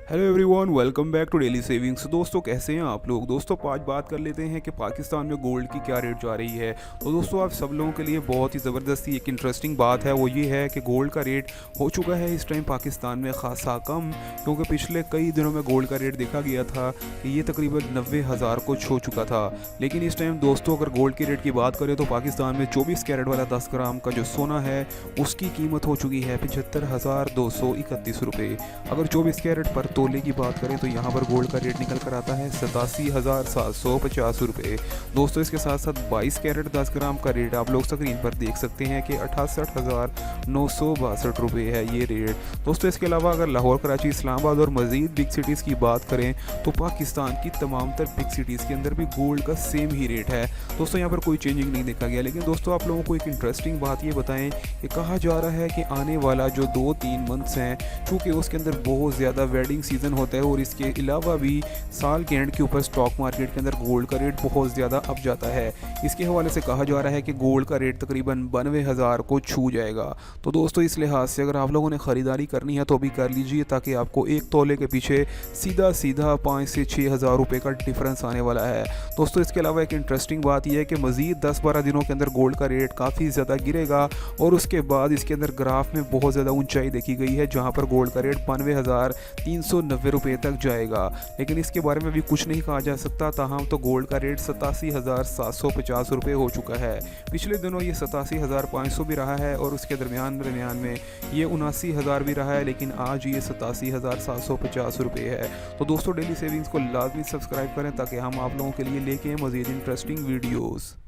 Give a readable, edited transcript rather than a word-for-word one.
Hello everyone, welcome back to daily savings. दोस्तों, कैसे हैं आप लोग। दोस्तों, आज बात कर लेते हैं कि पाकिस्तान में गोल्ड की क्या रेट जा रही है। तो दोस्तों, आप सब लोगों के लिए बहुत ही ज़बरदस्ती एक इंटरेस्टिंग बात है, वो ये है कि गोल्ड का रेट हो चुका है इस टाइम पाकिस्तान में खासा कम, क्योंकि पिछले कई दिनों में गोल्ड का रेट देखा गया था कि ये तकरीबन 90,000 को छू चुका था। लेकिन इस टाइम दोस्तों, अगर गोल्ड के रेट की बात करें तो पाकिस्तान में 24 कैरेट वाला 10 ग्राम का जो सोना है उसकी कीमत हो चुकी है 75,231 रुपये। अगर 24 कैरेट पर तोले की बात करें तो यहाँ पर गोल्ड का रेट निकल कर आता है 87,750 रुपये। दोस्तों, इसके साथ साथ 22 कैरेट 10 ग्राम का रेट आप लोग स्क्रीन पर देख सकते हैं कि 68,962 रुपये है ये रेट। दोस्तों, इसके अलावा अगर लाहौर, कराची, इस्लामाबाद और मज़ीद बिग सिटीज़ की बात करें तो पाकिस्तान की तमाम तर बिग सिटीज़ के अंदर भी गोल्ड का सेम ही रेट है। दोस्तों, यहाँ पर कोई चेंजिंग नहीं देखा गया। लेकिन दोस्तों, आप लोगों को एक इंटरेस्टिंग बात ये बताएं कि कहा जा रहा है कि आने वाला जो 2-3 मंथ्स हैं, चूँकि उसके अंदर बहुत ज़्यादा वेडिंग सीज़न होता है और इसके अलावा भी साल के एंड के ऊपर स्टॉक मार्केट के अंदर गोल्ड का रेट बहुत ज़्यादा अप जाता है। इसके हवाले से कहा जा रहा है कि गोल्ड का रेट तकरीबन 92,000 को छू जाएगा। तो दोस्तों, इस लिहाज से अगर आप लोगों ने ख़रीदारी करनी है तो अभी कर लीजिए, ताकि आपको एक तोले के पीछे सीधा सीधा 5 से 6,000 रुपये का डिफरेंस आने वाला है। दोस्तों, इसके अलावा एक इंटरेस्टिंग बात यह है कि मज़ीद 10-12 दिनों के अंदर गोल्ड का रेट काफ़ी ज़्यादा गिरेगा और उसके बाद इसके अंदर ग्राफ में बहुत ज़्यादा ऊंचाई देखी गई है, जहाँ पर गोल्ड का रेट 92,390 रुपये तक जाएगा। लेकिन इसके बारे में भी कुछ नहीं कहा जा सकता। ताहम तो गोल्ड का रेट 87,750 रुपये हो चुका है। पिछले दिनों ये 87,500 भी रहा है और उसके दरमियान में ये 79,000 भी रहा है, लेकिन आज ये 87,750 रुपये है। तो दोस्तों, डेली सेविंग्स को लाजमी सब्सक्राइब करें ताकि हम आप लोगों के लिए लेके मज़ीद इंटरेस्टिंग वीडियोज़।